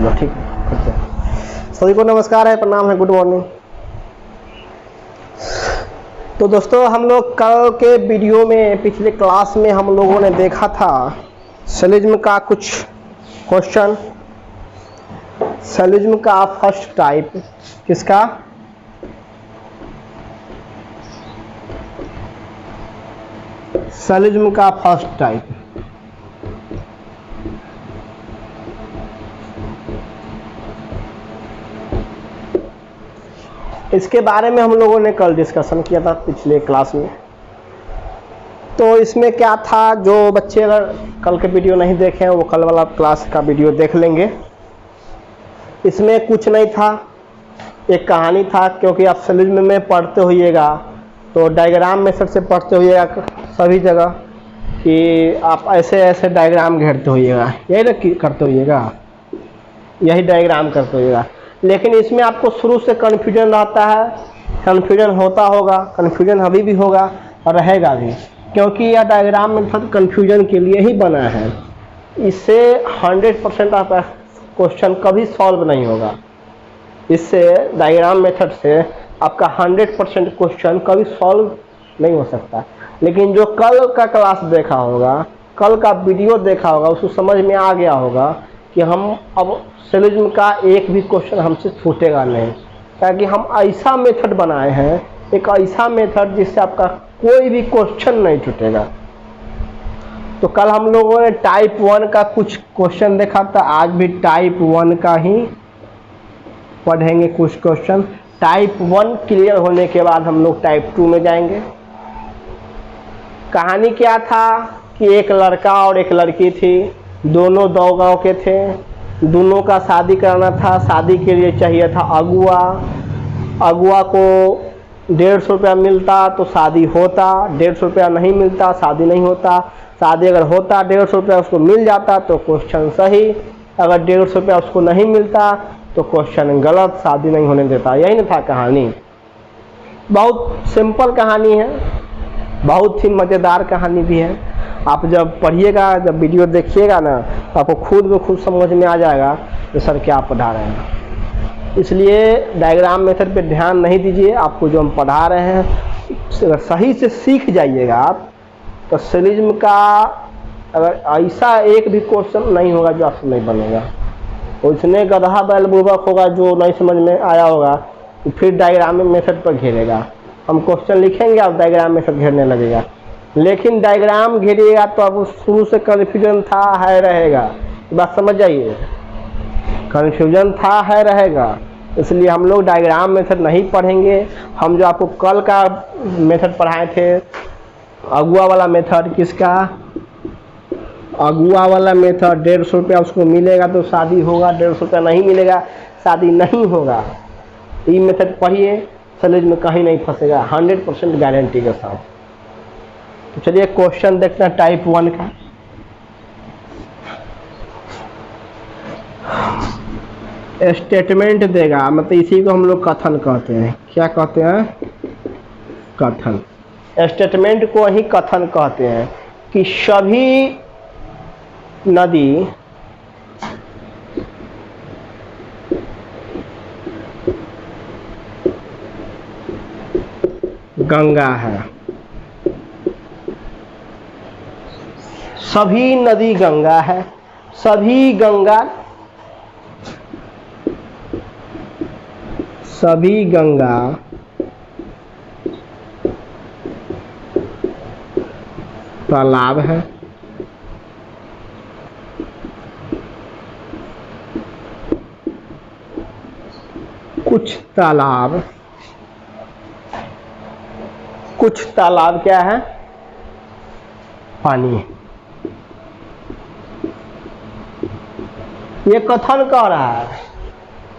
चलो ठीक है, करते हैं। सभी को नमस्कार है, प्रणाम है, गुड मॉर्निंग। तो दोस्तों हम लोग कल के वीडियो में, पिछले क्लास में हम लोगों ने देखा था सैलिज्म का कुछ क्वेश्चन। सैलिज्म का फर्स्ट टाइप किसका? सैलिज्म का फर्स्ट टाइप इसके बारे में हम लोगों ने कल डिस्कशन किया था पिछले क्लास में। तो इसमें क्या था, जो बच्चे अगर कल के वीडियो नहीं देखे हैं वो कल वाला क्लास का वीडियो देख लेंगे। इसमें कुछ नहीं था, एक कहानी था, क्योंकि आप सैलिज्म में पढ़ते होइएगा तो डायग्राम मेथड से पढ़ते होइएगा सभी जगह कि आप ऐसे ऐसे डायग्राम घेरते होइएगा, यही ना करते होइएगा, यही डायग्राम करते होइएगा। लेकिन इसमें आपको शुरू से कन्फ्यूजन रहता है, कन्फ्यूजन होता होगा, कन्फ्यूजन अभी भी होगा और रहेगा भी, क्योंकि यह डायग्राम मेथड कन्फ्यूजन के लिए ही बना है। इससे 100% आपका क्वेश्चन कभी सॉल्व नहीं होगा। इससे डायग्राम मेथड से आपका 100% क्वेश्चन कभी सॉल्व नहीं हो सकता। लेकिन जो कल का क्लास देखा होगा, कल का वीडियो देखा होगा, उसको समझ में आ गया होगा कि हम अब सैलिज्म का एक भी क्वेश्चन हमसे छूटेगा नहीं, ताकि हम ऐसा मेथड बनाए हैं, एक ऐसा मेथड जिससे आपका कोई भी क्वेश्चन नहीं छूटेगा। तो कल हम लोगों ने टाइप 1 का कुछ क्वेश्चन देखा था, आज भी टाइप 1 का ही पढ़ेंगे कुछ क्वेश्चन। टाइप 1 क्लियर होने के बाद हम लोग टाइप 2 में जाएंगे। कहानी क्या था कि एक लड़का और एक लड़की थी, दोनों 2 गांव के थे, दोनों का शादी कराना था। शादी के लिए चाहिए था अगुआ। अगुआ को 150 रुपया मिलता तो शादी होता, 150 रुपया नहीं मिलता शादी नहीं होता। शादी अगर होता 150 रुपया उसको मिल जाता तो क्वेश्चन सही, अगर 150 रुपया उसको नहीं मिलता तो क्वेश्चन गलत, शादी नहीं होने देता। यही ना था कहानी। बहुत सिंपल कहानी है, बहुत ही मज़ेदार कहानी भी है। आप जब पढ़िएगा, जब वीडियो देखिएगा ना, तो आपको खुद ब खुद समझ में आ जाएगा कि सर क्या पढ़ा रहे हैं। इसलिए डायग्राम मेथड पे ध्यान नहीं दीजिए, आपको जो हम पढ़ा रहे हैं अगर सही से सीख जाइएगा आप, तो सैलिज्म का अगर ऐसा एक भी क्वेश्चन नहीं होगा जो आपसे नहीं बनेगा। उसने गधा बैल बुर्बक होगा जो नहीं समझ में आया होगा, तो फिर डायग्राम मेथड पर घेरेगा। हम क्वेश्चन लिखेंगे, आप डायग्राम मेथड घेरने लगेगा। लेकिन डायग्राम घेरिएगा तो अब शुरू से कन्फ्यूजन था है रहेगा, बात समझ जाइए, कन्फ्यूजन था है रहेगा। इसलिए हम लोग डायग्राम मेथड नहीं पढ़ेंगे। हम जो आपको कल का मेथड पढ़ाए थे, अगुआ वाला मेथड, किसका? अगुआ वाला मेथड, 150 रुपया उसको मिलेगा तो शादी होगा, 150 रुपया नहीं मिलेगा शादी नहीं होगा। ये मेथड पढ़िए, सैलिज्म में कहीं नहीं फंसेगा 100% गारंटी के साथ। तो चलिए क्वेश्चन देखते हैं टाइप 1 का। स्टेटमेंट देगा, मतलब इसी को हम लोग कथन कहते हैं। क्या कहते हैं? कथन। स्टेटमेंट को ही कथन कहते हैं कि सभी नदी गंगा है, सभी नदी गंगा है, सभी गंगा तालाब है, कुछ तालाब क्या है? पानी। ये कथन कह रहा है।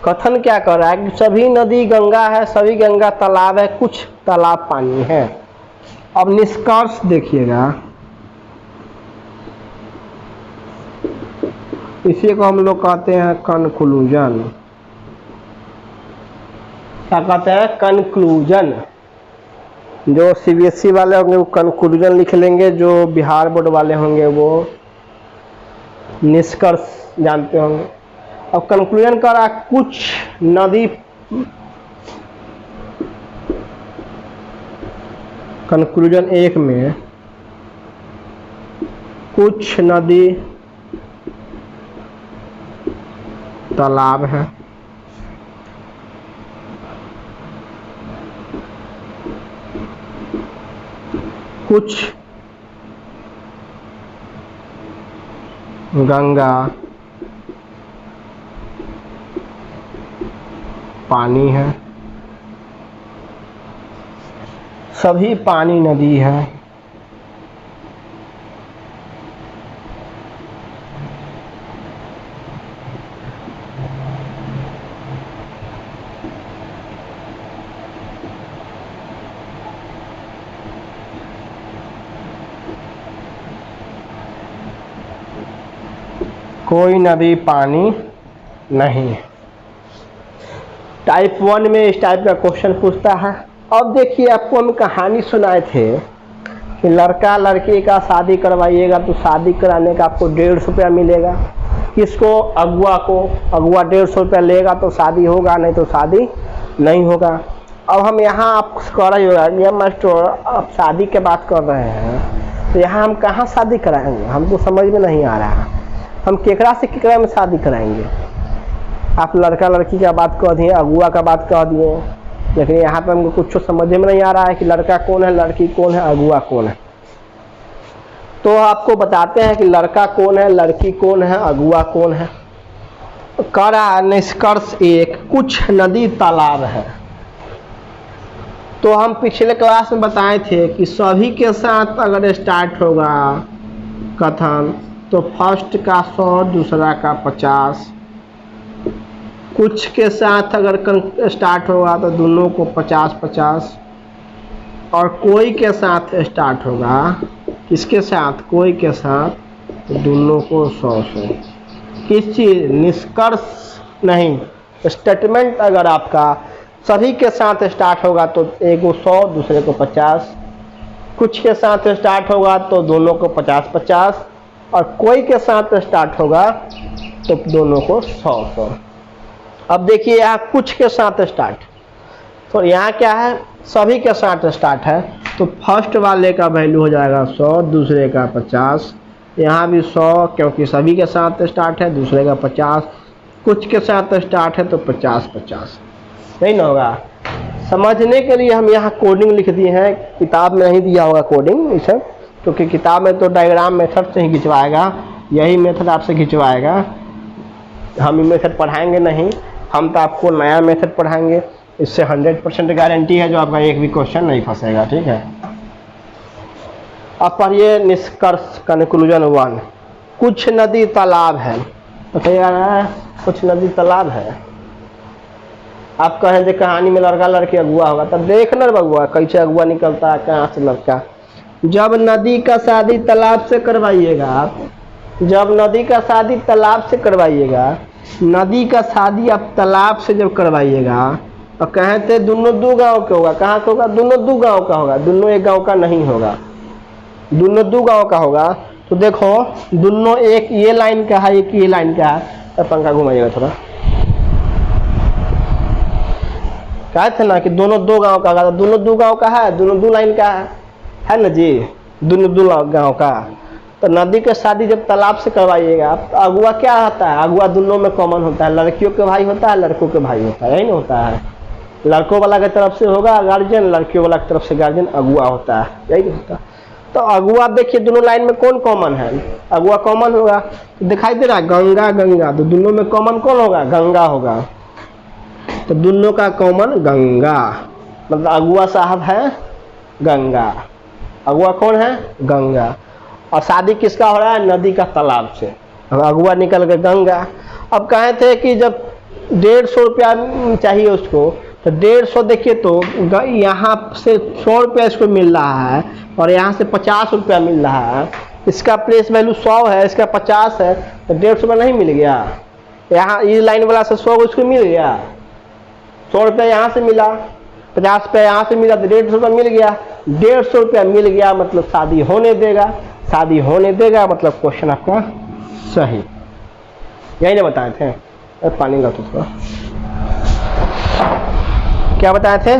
कथन क्या कह रहा है कि सभी नदी गंगा है, सभी गंगा तालाब है, कुछ तालाब पानी है। अब निष्कर्ष देखिएगा, इसी को हम लोग कहते हैं कंक्लूजन। क्या कहते हैं? कंक्लूजन। जो सीबीएसई वाले होंगे वो कंक्लूजन लिख लेंगे, जो बिहार बोर्ड वाले होंगे वो निष्कर्ष जानते होंगे। अब कंक्लूजन कर रहा कुछ नदी, कंक्लूजन 1 में कुछ नदी तालाब है, कुछ गंगा पानी है, सभी पानी नदी है, कोई नदी पानी नहीं है। टाइप 1 में इस टाइप का क्वेश्चन पूछता है। अब देखिए, आपको हम कहानी सुनाए थे कि लड़का लड़की का शादी करवाइएगा तो शादी कराने का आपको 150 रुपया मिलेगा। किसको? अगुआ को। अगुआ 150 रुपया लेगा तो शादी होगा, नहीं तो शादी नहीं होगा। अब हम यहाँ आप कह रहे होगा मास्टर आप शादी की बात कर रहे हैं तो यहाँ हम कहाँ शादी कराएंगे, हमको समझ में नहीं आ रहा। हम केकरा से केकरा में शादी कराएंगे? आप लड़का लड़की का बात कह दिए, अगुआ का बात कह दिए, लेकिन यहाँ पर हमको कुछ समझ में नहीं आ रहा है कि लड़का कौन है, लड़की कौन है, अगुआ कौन है। तो आपको बताते हैं कि लड़का कौन है, लड़की कौन है, अगुआ कौन है। करा निष्कर्ष 1 कुछ नदी तालाब है। तो हम पिछले क्लास में बताए थे कि सभी के साथ अगर स्टार्ट होगा कथन तो फर्स्ट का 100, दूसरा का 50। कुछ के साथ अगर स्टार्ट होगा तो दोनों को 50-50, और कोई के साथ स्टार्ट होगा, किसके साथ? कोई के साथ, तो दोनों को 100-100। किस चीज? निष्कर्ष नहीं, स्टेटमेंट अगर आपका सभी के साथ स्टार्ट होगा तो एक को 100, दूसरे को 50। कुछ के साथ स्टार्ट होगा तो दोनों को 50-50, और कोई के साथ स्टार्ट होगा तो दोनों को 100-100। अब देखिए यहाँ कुछ के साथ स्टार्ट, तो यहाँ क्या है? सभी के साथ स्टार्ट है, तो फर्स्ट वाले का वैल्यू हो जाएगा 100, दूसरे का 50। यहाँ भी 100 क्योंकि सभी के साथ स्टार्ट है, दूसरे का 50। कुछ के साथ स्टार्ट है तो 50-50, नहीं ना होगा। समझने के लिए हम यहाँ कोडिंग लिख दिए हैं, किताब में नहीं दिया होगा कोडिंग इसे, क्योंकि किताब में तो डायग्राम मेथड से ही खिंचवाएगा, यही मेथड आपसे खिंचवाएगा। हम ये मेथड पढ़ाएंगे नहीं, हम तो आपको नया मेथड पढ़ाएंगे। इससे 100% गारंटी है जो आपका एक भी क्वेश्चन नहीं फंसेगा, ठीक है। अब पढ़िए निष्कर्ष कंक्लूजन 1 कुछ नदी तालाब है। बताइए कुछ नदी तालाब है। आप कहें जो कहानी में लड़का लड़की अगुआ होगा, तब देखना बगुआ कैसे अगुआ निकलता है, कहाँ से लड़का। जब नदी का शादी तालाब से करवाइएगा आप, जब नदी का शादी तालाब से करवाइएगा, नदी का शादी आप तालाब से जब करवाइएगा तो कहें थे दोनों 2 गांव के होगा। कहाँ का होगा? दोनों 2 गांव का होगा, दोनों एक गांव का नहीं होगा, दोनों 2 गांव का होगा। तो देखो दोनों एक ये लाइन का है, एक ये लाइन का है। तो पंखा घुमाइएगा थोड़ा। कहे थे ना कि दोनों 2 गांव का होगा, दोनों 2 गांव का है, दोनों 2 लाइन का है ना जी, दोनों 2 गांव का। तो नदी के शादी जब तालाब से करवाइएगा तो अगुआ क्या होता है? अगुआ दोनों में कॉमन होता है, लड़कियों के भाई होता है, लड़कों के भाई होता है, यही ना होता है। लड़कों वाला की तरफ से होगा गार्जियन, लड़कियों वाला की तरफ से गार्जियन अगुआ होता है, यही होता है। तो अगुआ देखिए दोनों लाइन में कौन कॉमन है? अगुआ कॉमन होगा, तो दिखाई दे रहा है गंगा गंगा, तो दोनों में कॉमन कौन होगा? गंगा होगा। तो दोनों का कॉमन गंगा, मतलब अगुआ साहब है गंगा। अगुआ कौन है? गंगा। और शादी किसका हो रहा है? नदी का तालाब से। अगुआ निकल के गंगा। अब कहे थे कि जब 150 रुपया चाहिए उसको, तो 150 देखिए तो यहाँ से 100 रुपया इसको मिल रहा है और यहाँ से 50 रुपया मिल रहा है। इसका प्लेस वैल्यू 100 है, इसका 50 है, तो 150 रुपया नहीं मिल गया। यहाँ इस लाइन वाला से 100 उसको मिल गया, 100 रुपया यहाँ से मिला, 50 रुपया यहाँ से मिला, तो 150 रुपया मिल गया। 150 रुपया मिल गया मतलब शादी होने देगा, शादी होने देगा मतलब क्वेश्चन आपका सही, यही ना बताए थे। पानी ला तो थोड़ा। क्या बताए थे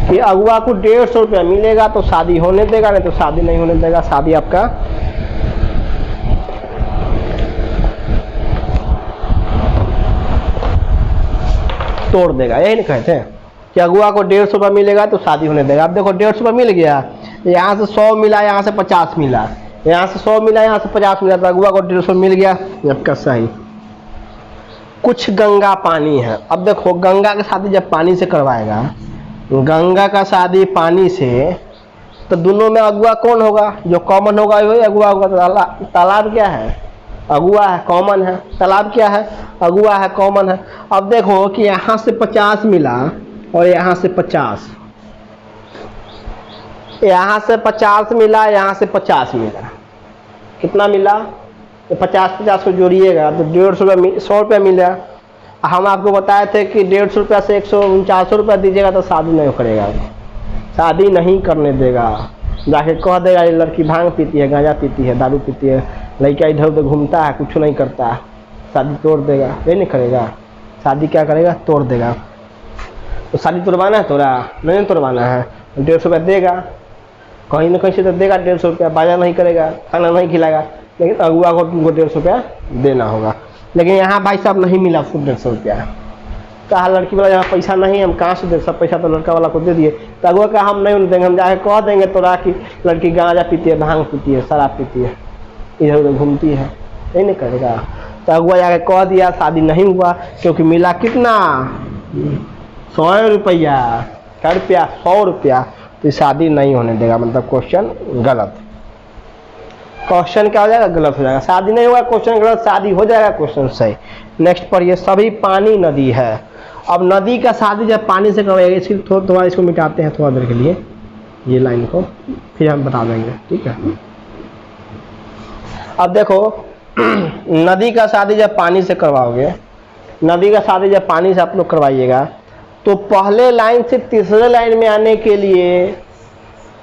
कि अगुआ को 150 रुपया मिलेगा तो शादी होने देगा, नहीं तो शादी नहीं होने देगा। शादी आपका तोड़ देगा। यही नहीं कहते कि अगुआ को 150 रुपया मिलेगा तो शादी होने देगा। अब देखो 150 रुपया मिल गया, यहाँ से 100 मिला, यहाँ से 50 मिला, यहाँ से 100 मिला, यहाँ से 50 मिला, तो अगुआ को 150 मिल गया। आपका सही। कुछ गंगा पानी है। अब देखो गंगा की शादी जब पानी से करवाएगा, गंगा का शादी पानी से, तो दोनों में अगुआ कौन होगा? जो कॉमन होगा वही अगुआ होगा। तालाब क्या है? अगुआ है, कॉमन है। तालाब क्या है? अगुआ है, कॉमन है। अब देखो कि यहाँ से 50 मिला और यहाँ से 50, यहाँ से 50 मिला, यहाँ से 50 मिला, कितना मिला? तो 50-50 को जोड़िएगा तो 150 रुपया, 100 रुपया मिला। हम आपको बताए थे कि 150 रुपया से 149 रुपया दीजिएगा तो शादी नहीं करेगा, शादी नहीं करने देगा। जाके कह देगा ये लड़की भांग पीती है, गांजा पीती है, दारू पीती है, लड़का इधर उधर घूमता है, कुछ नहीं करता है, शादी तोड़ देगा। ये नहीं करेगा, शादी क्या करेगा? तोड़ देगा। तो शादी तोड़वाना है तोड़ा? नहीं तोड़वाना है, 150 रुपया देगा, कहीं ना कहीं से तो देगा 150 रुपया। बाजा नहीं करेगा, खाना नहीं खिलाएगा, लेकिन अगुआ को तुमको 150 रुपया देना होगा। लेकिन यहाँ भाई साहब नहीं मिला उसको 150 रुपया। कहा लड़की वाला यहाँ पैसा नहीं, हम कहाँ से दे, सब पैसा तो लड़का वाला को दे दिए। तो अगुआ का हम नहीं देंगे, हम जाके कह देंगे तोड़ा कि लड़की गांजा पीती है, भांग पीती है, शराब पीती है, इधर उधर घूमती है। नहीं करेगा। तो अगुआ जाके कह दिया, शादी नहीं हुआ, क्योंकि मिला कितना? 100 रुपया। क्या रुपया? 100 रुपया। तो शादी नहीं होने देगा, मतलब क्वेश्चन गलत। क्वेश्चन क्या हो जाएगा? गलत हो जाएगा। शादी नहीं होगा, क्वेश्चन गलत, शादी हो जाएगा, क्वेश्चन सही। नेक्स्ट पढ़िए। सभी पानी नदी है। अब नदी का शादी जब पानी से करवाएगा, इसकी थोड़ा इसको मिटाते हैं थोड़ा देर के लिए, ये लाइन को, फिर हम बता देंगे, ठीक है। अब देखो नदी का शादी जब पानी से करवाओगे, नदी का शादी जब पानी से आप लोग करवाइएगा, तो पहले लाइन से तीसरे लाइन में आने के लिए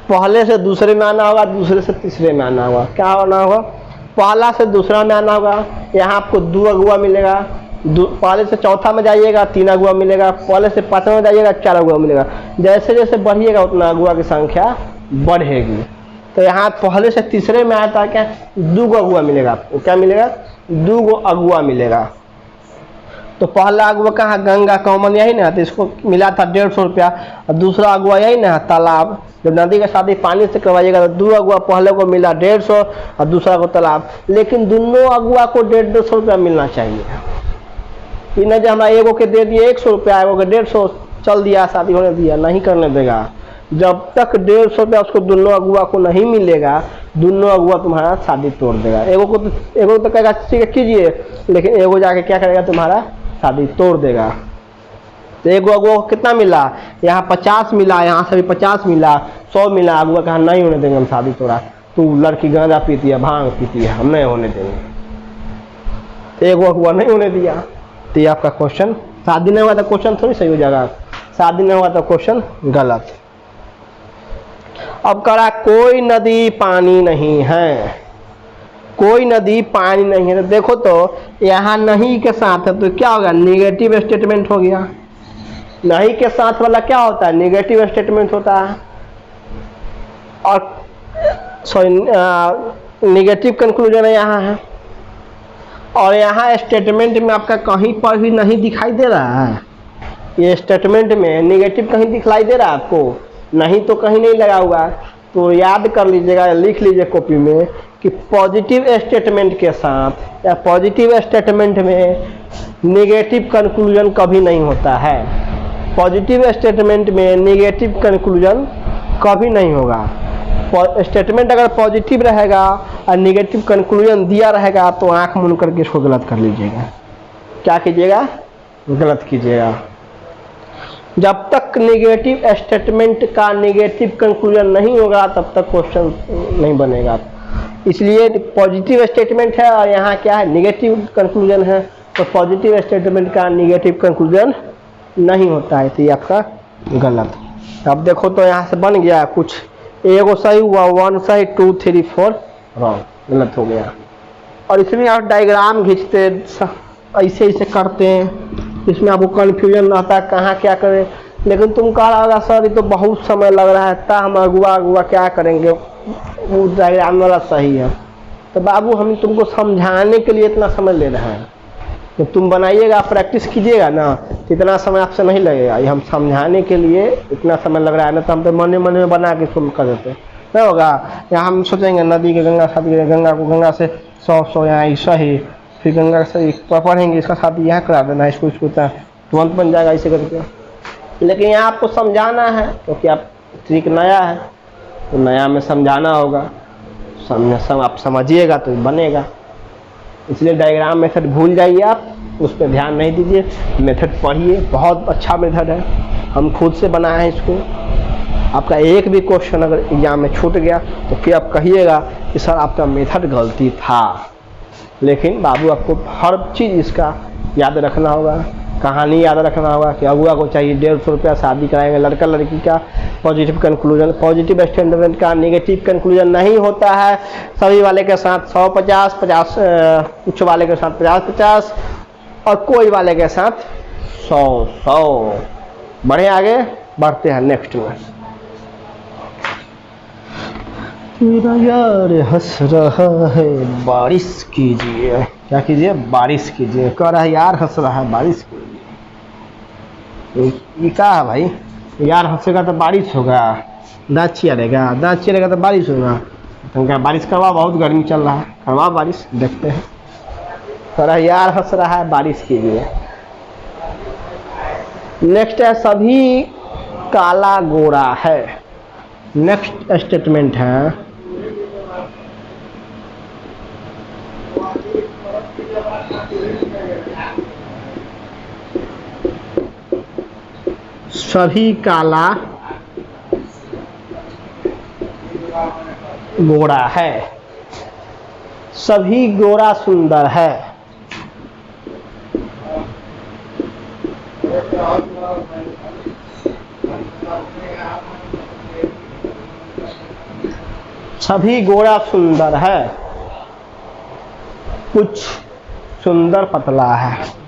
पहले से दूसरे में आना होगा, दूसरे से तीसरे में आना होगा। क्या आना होगा? पहला से दूसरा में आना होगा। यहाँ आपको 2 अगुआ मिलेगा। पहले से चौथा में जाइएगा 3 अगुआ मिलेगा। पहले से 5वां में जाइएगा 4 अगुआ मिलेगा। जैसे जैसे बढ़िएगा उतना अगुआ की संख्या बढ़ेगी। तो यहाँ पहले से तीसरे में आता क्या? 2 अगुआ मिलेगा आपको। क्या मिलेगा? 2 अगुआ मिलेगा। तो पहला अगुआ कहाँ? गंगा, कॉमन यही ना, तो इसको मिला था 150 रुपया। और दूसरा अगुआ यही ना, तालाब। जब नदी का शादी पानी से करवाइएगा तो 2 अगुआ, पहले को मिला 150 और दूसरा को तालाब। लेकिन दोनों अगुआ को 150 रुपया मिलना चाहिए। इन्हें जो हमारा एगो के दे दिए 100 रुपया, एगो के 150, चल दिया, शादी होने दिया, नहीं करने देगा। जब तक 150 रुपया उसको दोनों अगुआ को नहीं मिलेगा, दोनों अगुआ तुम्हारा शादी तोड़ देगा। एगो तो कहेगा ठीक है कीजिए, लेकिन एगो जाके क्या करेगा? तुम्हारा शादी तोड़ देगा। तो एगो अगुआ को कितना मिला? यहाँ 50 मिला, यहाँ से भी 50 मिला, 100 मिला। अगुआ कहा नहीं होने देंगे हम शादी तोड़ा, तू लड़की गांजा पीती है, भांग पीती है, हम नहीं होने देंगे। तो एगो अगुआ नहीं होने दिया। तो ये आपका क्वेश्चन, शादी नहीं हुआ तो क्वेश्चन थोड़ी सही हो जाएगा, शादी नहीं हुआ तो क्वेश्चन गलत। अब करा कोई नदी पानी नहीं है, कोई नदी पानी नहीं है। तो देखो तो यहाँ नहीं के साथ है तो क्या होगा? निगेटिव स्टेटमेंट हो गया। नहीं के साथ वाला क्या होता है? निगेटिव स्टेटमेंट होता है। और सॉरी निगेटिव कंक्लूजन है यहाँ है। और यहाँ स्टेटमेंट में आपका कहीं पर भी नहीं दिखाई दे रहा है। ये स्टेटमेंट में निगेटिव कहीं दिखलाई दे रहा है आपको? नहीं तो कहीं नहीं लगा हुआ। तो याद कर लीजिएगा, लिख लीजिए कॉपी में कि पॉजिटिव स्टेटमेंट के साथ या पॉजिटिव स्टेटमेंट में नेगेटिव कंक्लूजन कभी नहीं होता है। पॉजिटिव स्टेटमेंट में नेगेटिव कंक्लूजन कभी नहीं होगा। स्टेटमेंट अगर पॉजिटिव रहेगा और नेगेटिव कंक्लूजन दिया रहेगा तो आंख मूंद करके इसको गलत कर लीजिएगा। क्या कीजिएगा? गलत कीजिएगा। जब तक नेगेटिव स्टेटमेंट का नेगेटिव कंक्लूजन नहीं होगा तब तक क्वेश्चन नहीं बनेगा। इसलिए पॉजिटिव स्टेटमेंट है और यहाँ क्या है? नेगेटिव कंक्लूजन है। तो पॉजिटिव स्टेटमेंट का नेगेटिव कंक्लूजन नहीं होता है, तो ये आपका गलत। अब देखो तो यहाँ से बन गया कुछ, एगो सही हुआ, 1 सही, 2 3 4 रॉन्ग, गलत हो गया। और इसमें आप डायग्राम खींचते ऐसे ऐसे करते हैं, इसमें आपको कन्फ्यूजन रहता है कहाँ क्या करें। लेकिन तुम कह रहा होगा सर ये तो बहुत समय लग रहा है, ता हम अगुआ अगुआ क्या करेंगे, वो डायग्राम वाला सही है। तो बाबू हम तुमको समझाने के लिए इतना समय ले रहे हैं, जब तुम बनाइएगा प्रैक्टिस कीजिएगा ना तो इतना समय आपसे नहीं लगेगा। ये हम समझाने के लिए इतना समय लग रहा है ना, तो हम तो मन में बना के शुरू कर देते नहीं होगा। यहाँ हम सोचेंगे नदी के गंगा शादी, गंगा को गंगा से 100 यहाँ ऐसा ही, फिर गंगा से पढ़ेंगे इसका शादी यहाँ करा देना, इसको तुरंत बन जाएगा ऐसे करके। लेकिन यहाँ आपको समझाना है क्योंकि आप ट्रिक नया है, तो नया में समझाना होगा, आप समझिएगा तो बनेगा। इसलिए डायग्राम मेथड भूल जाइए, आप उस पर ध्यान नहीं दीजिए, मेथड पढ़िए, बहुत अच्छा मेथड है, हम खुद से बनाए हैं इसको। आपका एक भी क्वेश्चन अगर एग्जाम में छूट गया तो फिर आप कहिएगा कि सर आपका मेथड गलती था। लेकिन बाबू आपको हर चीज़ इसका याद रखना होगा, कहानी याद रखना होगा कि अगुआ को चाहिए 150 रुपया, शादी कराएंगे, लड़का लड़की का पॉजिटिव कंक्लूजन, पॉजिटिव स्टैंडर्ड का नेगेटिव कंक्लूजन नहीं होता है। सभी वाले के साथ 100-50, कुछ वाले के साथ 50-50 और कोई वाले के साथ 100-100। बढ़े आगे बढ़ते हैं नेक्स्ट में। मेरा यार हंस रहा है बारिश कीजिए, क्या कीजिए बारिश कीजिए, कह रहा है यार हंस रहा है बारिश कीजिए। ये क्या है भाई, यार हंसेगा तो बारिश होगा, दांत चिरेगा तो बारिश होगा। तो क्या बारिश करवा, बहुत गर्मी चल रहा है, करवा बारिश, देखते हैं। कह रहा है यार हंस रहा है बारिश कीजिए। नेक्स्ट है सभी काला गोरा है। नेक्स्ट स्टेटमेंट है सभी काला गोरा है, सभी गोरा सुंदर है। सभी गोरा सुंदर है, कुछ सुंदर पतला है।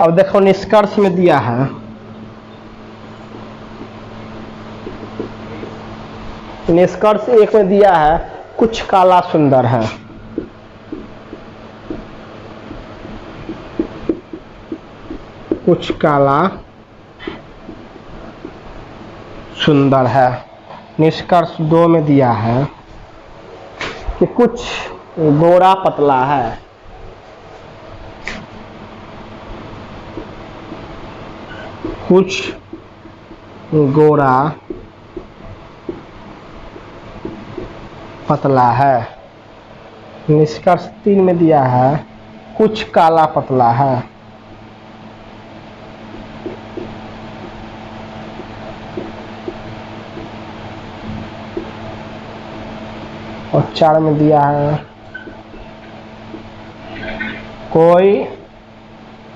अब देखो निष्कर्ष में दिया है, निष्कर्ष एक में दिया है कुछ काला सुंदर है, कुछ काला सुंदर है। निष्कर्ष 2 में दिया है कि कुछ गोरा पतला है, कुछ गोरा पतला है। निष्कर्ष 3 में दिया है कुछ काला पतला है, और 4 में दिया है कोई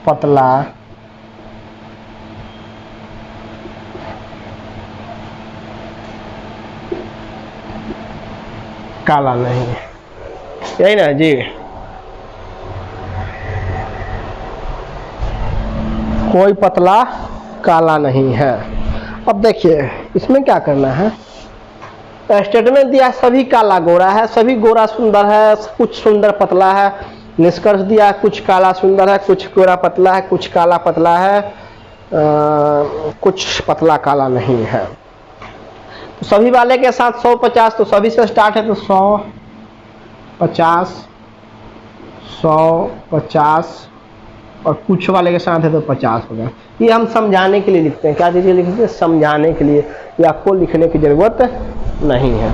पतला काला नहीं है। यही ना जी, कोई पतला काला नहीं है। अब देखिए इसमें क्या करना है, स्टेटमेंट दिया सभी काला गोरा है, सभी गोरा सुंदर है, कुछ सुंदर पतला है। निष्कर्ष दिया कुछ काला सुंदर है, कुछ गोरा पतला है, कुछ काला पतला है, कुछ पतला काला नहीं है। तो सभी वाले के साथ 100-50, तो सभी से स्टार्ट है तो 100-50, 100-50 और कुछ वाले के साथ है तो 50 होगा। ये हम समझाने के लिए लिखते हैं, क्या चीज़ लिखते हैं, समझाने के लिए। ये आपको लिखने की ज़रूरत नहीं है।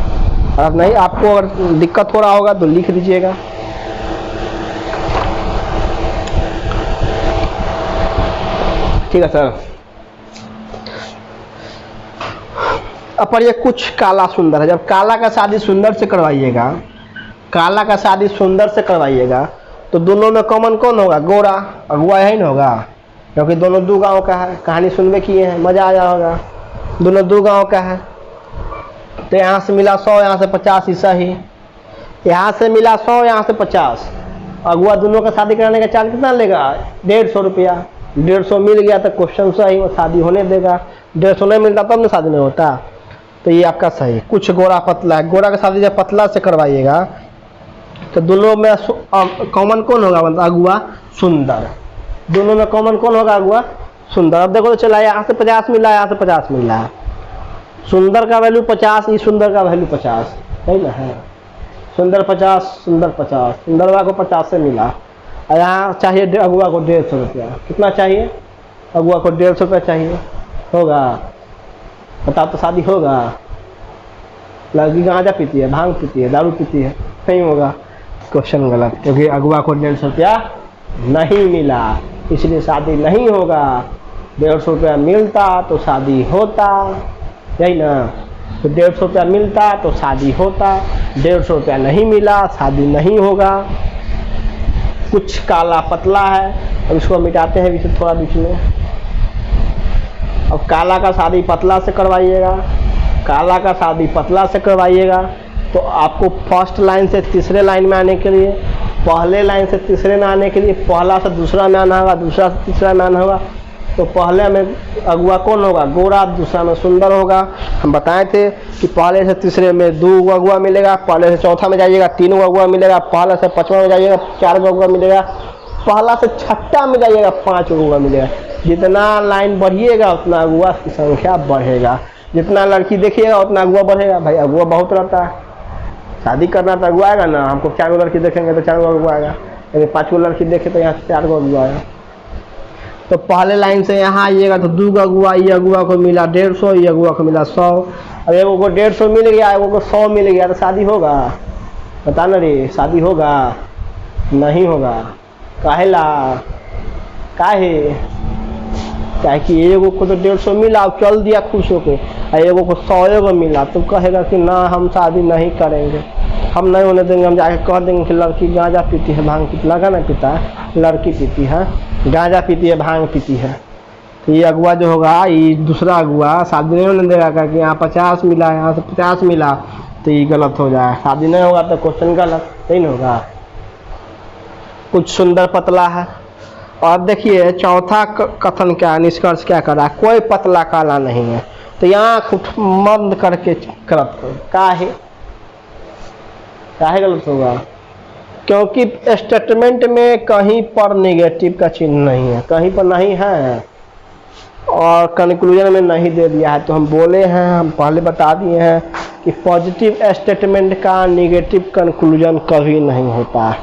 और नहीं आपको अगर दिक्कत हो रहा होगा तो लिख दीजिएगा। ठीक है सर। अब पढ़िए कुछ काला सुंदर है। जब काला का शादी सुंदर से करवाइएगा, काला का शादी सुंदर से करवाइएगा तो दोनों में कॉमन कौन होगा, गोरा। अगुआ यही ना होगा, क्योंकि दोनों 2 गांव का है। कहानी सुनबे किए हैं, मजा आया होगा। दोनों दो गांव का है, तो यहाँ से मिला 100, यहाँ से 50 हिस्सा ही, यहाँ से मिला 100, यहाँ से 50। अगुआ दोनों का शादी कराने का चार्ज कितना लेगा? 150 रुपया। 150 मिल गया तो क्वेश्चन सही, वो शादी होने देगा। 150 नहीं मिलता तब ना शादी नहीं होता। तो ये आपका सही। कुछ गोरा पतला है, गोरा का शादी जब पतला से करवाइएगा तो दोनों में कॉमन कौन होगा? मतलब अगुआ सुंदर। दोनों में कॉमन कौन होगा? अगुआ सुंदर। अब देखो तो चला, यहाँ से 50 मिला, यहाँ से 50 मिला। सुंदर का वैल्यू 50, इस सुंदर का वैल्यू 50 है ना? है सुंदर 50, सुंदर 50, सुंदरवा को 50 से मिला। और यहाँ चाहिए अगुआ को 150 रुपया। कितना चाहिए? अगुआ को 150 रुपया चाहिए। होगा? बताओ तो शादी होगा? लड़की गांजा पीती है, भांग पीती है, दारू पीती है, नहीं होगा। क्वेश्चन गलत, क्योंकि अगुआ को 150 रुपया नहीं मिला, इसलिए शादी नहीं होगा। 150 रुपया मिलता तो शादी होता, यही ना? तो 150 रुपया मिलता तो शादी होता, 150 रुपया नहीं मिला, शादी नहीं होगा। कुछ काला पतला है, अब इसको मिटाते हैं बीच थोड़ा बीच में। अब काला का शादी पतला से करवाइएगा, काला का शादी पतला से करवाइएगा तो आपको फर्स्ट लाइन से तीसरे लाइन में आने के लिए, पहले लाइन से तीसरे में आने के लिए पहला से दूसरा में आना होगा, दूसरा से तीसरा में आना होगा। तो पहले में अगुआ कौन होगा? गोरा। दूसरा में सुंदर होगा। हम बताए थे कि पहले से तीसरे में 2 अगुआ मिलेगा, पहले से चौथा में जाइएगा 3 अगुआ मिलेगा, पहले से 5वां में जाइएगा 4 अगुआ मिलेगा, पहला से छठा में जाइएगा 5 अगुआ मिलेगा। जितना लाइन बढ़िएगा उतना अगुआ की संख्या बढ़ेगा, जितना लड़की देखिएगा उतना अगुआ बढ़ेगा। भाई अगुआ बहुत रहता है, शादी करना तो अगुआ आएगा ना। हमको 4 लड़की देखेंगे तो 4 अगुआ आएगा, यदि 5 लड़की देखे तो यहाँ से 4 अगुआ आएगा। तो पहले लाइन से यहाँ आइएगा तो 2 अगुआ, ये अगुआ को मिला 150, ये अगुआ को मिला 100। अब एगो को 150 मिल गया, एगो को 100 मिल गया, तो शादी होगा? बता ना रे, शादी होगा? नहीं होगा। काहेला? काहे कि एगो को तो 150 मिला, अब चल दिया खुश होके, और एगो को 100 मिला, तो कहेगा कि ना हम शादी नहीं करेंगे, हम नहीं होने देंगे। हम जाके कह देंगे कि लड़की गांजा पीती है, भांग पीती, लगा नहीं पीता है, लड़की पीती है, गांजा पीती है, भांग पीती है। तो ये अगुआ जो होगा, ये दूसरा अगुआ शादी नहीं होने देगा, कि यहाँ 50 मिला, यहाँ से 50 मिला, तो ये गलत हो जाए। शादी नहीं होगा तो क्वेश्चन गलत नहीं होगा। कुछ सुंदर पतला है। और देखिए चौथा कथन क्या, निष्कर्ष क्या कर रहा है? कोई पतला काला नहीं है। तो यहाँ बंद करके गलत करो। काहे गलत होगा? क्योंकि स्टेटमेंट में कहीं पर नेगेटिव का चिन्ह नहीं है, कहीं पर नहीं है, और कंक्लूजन में नहीं दे दिया है। तो हम बोले हैं, हम पहले बता दिए हैं कि पॉजिटिव स्टेटमेंट का नेगेटिव कंक्लूजन कभी नहीं होता।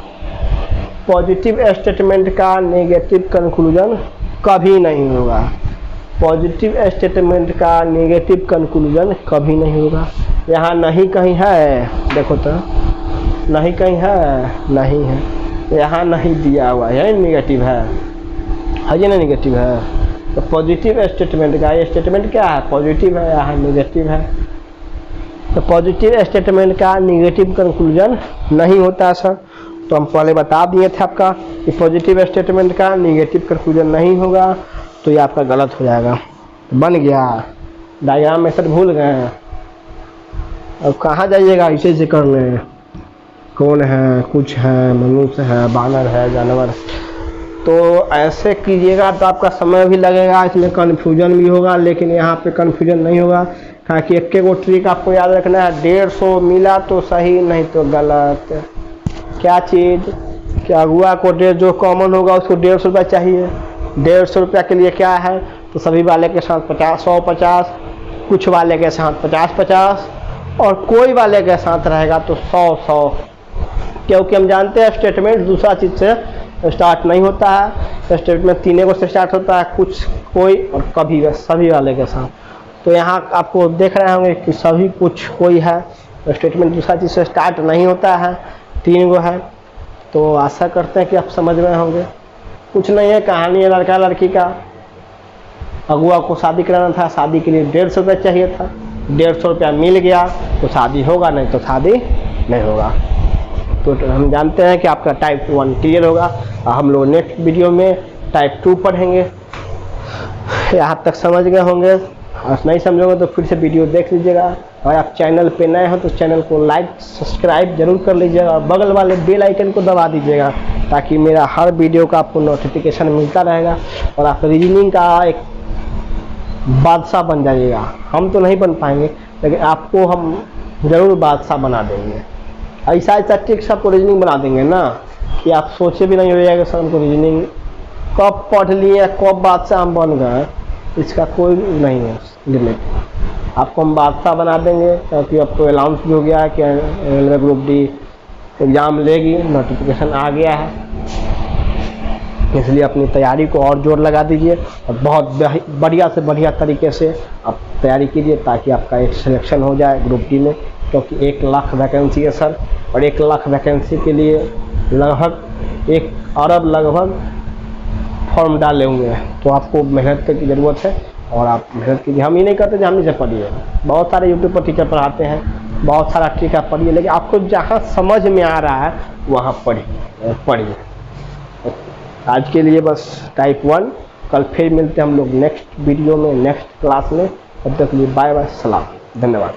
पॉजिटिव स्टेटमेंट का नेगेटिव कंक्लूजन कभी नहीं होगा। पॉजिटिव स्टेटमेंट का नेगेटिव कंक्लूजन कभी नहीं होगा। यहाँ नहीं कहीं है, देखो तो नहीं कहीं है, नहीं है, यहाँ नहीं दिया हुआ है, नेगेटिव है, ये ना नेगेटिव है। तो पॉजिटिव स्टेटमेंट का, ये स्टेटमेंट क्या है? पॉजिटिव है, यहाँ नेगेटिव है। तो पॉजिटिव स्टेटमेंट का नेगेटिव कंक्लूजन नहीं होता सर। तो हम पहले बता दिए थे आपका कि पॉजिटिव स्टेटमेंट का नेगेटिव कंक्लूजन नहीं होगा, तो ये आपका गलत हो जाएगा। बन गया। डायग्राम मेथड भूल गए, अब कहाँ जाइएगा इसे से करने? कौन है, कुछ है, मनुष्य है, बानर है, जानवर। तो ऐसे कीजिएगा तो आपका समय भी लगेगा, इसमें कन्फ्यूजन भी होगा, लेकिन यहाँ पे कन्फ्यूजन नहीं होगा। कहा कि एक गो ट्रिक आपको याद रखना है, 150 मिला तो सही, नहीं तो गलत। क्या चीज़? कि अगुआ को जो कॉमन होगा उसको 150 रुपया चाहिए। 150 रुपया के लिए क्या है? तो सभी वाले के साथ 100-50, कुछ वाले के साथ 50-50, और कोई वाले के साथ रहेगा तो 100-100। क्योंकि हम जानते हैं स्टेटमेंट दूसरा चीज़ से स्टार्ट नहीं होता है, स्टेटमेंट 3 को से स्टार्ट होता है, कुछ, कोई और कभी, सभी वाले के साथ। तो यहाँ आपको देख रहे होंगे कि सभी, कुछ, कोई है, स्टेटमेंट दूसरा चीज़ से स्टार्ट नहीं होता है, 3 गो है। तो आशा करते हैं कि आप समझ में होंगे। कुछ नहीं है, कहानी है लड़का लड़की का। अगुआ को शादी कराना था, शादी के लिए 150 रुपया चाहिए था, 150 रुपया मिल गया तो शादी होगा, नहीं तो शादी नहीं होगा। तो हम जानते हैं कि आपका टाइप 1 क्लियर होगा। हम लोग नेक्स्ट वीडियो में टाइप 2 पढ़ेंगे। यहाँ तक समझ गए होंगे। नहीं समझोगे तो फिर से वीडियो देख लीजिएगा। अगर आप चैनल पे नए हो तो चैनल को लाइक सब्सक्राइब जरूर कर लीजिएगा और बगल वाले बेल आइकन को दबा दीजिएगा, ताकि मेरा हर वीडियो का आपको नोटिफिकेशन मिलता रहेगा और आप रीजनिंग का एक बादशाह बन जाइएगा। हम तो नहीं बन पाएंगे, लेकिन आपको हम ज़रूर बादशाह बना देंगे। ऐसा ऐसा ट्रिक्स आपको रीजनिंग बना देंगे ना कि आप सोचे भी नहीं हो जाएगा सर हमको रीजनिंग कब पढ़ लिए कब बादशाह हम बन गए, इसका कोई नहीं है लिमिट। आपको हम बादशाह बना देंगे, क्योंकि आपको अनाउंस भी हो गया है कि रेलवे ग्रुप डी एग्ज़ाम लेगी, नोटिफिकेशन आ गया है। इसलिए अपनी तैयारी को और जोर लगा दीजिए और बहुत बढ़िया से बढ़िया तरीके से आप तैयारी कीजिए, ताकि आपका एक सिलेक्शन हो जाए ग्रुप डी में। क्योंकि 1 लाख वैकेंसी है सर, और 1 लाख वैकेंसी के लिए लगभग 1 अरब लगभग फॉर्म डाले हुए हैं। तो आपको मेहनत की ज़रूरत है और आप मेहनत कीजिए। हम ये नहीं कहते हम से पढ़िए, बहुत सारे यूट्यूब पर टीचर पढ़ाते हैं, बहुत सारा ट्रिक आप पढ़िए, लेकिन आपको जहाँ समझ में आ रहा है वहाँ पढ़िए। आज के लिए बस टाइप 1, कल फिर मिलते हैं हम लोग नेक्स्ट वीडियो में, नेक्स्ट क्लास में। तब तक के लिए बाय बाय, सलाम, धन्यवाद।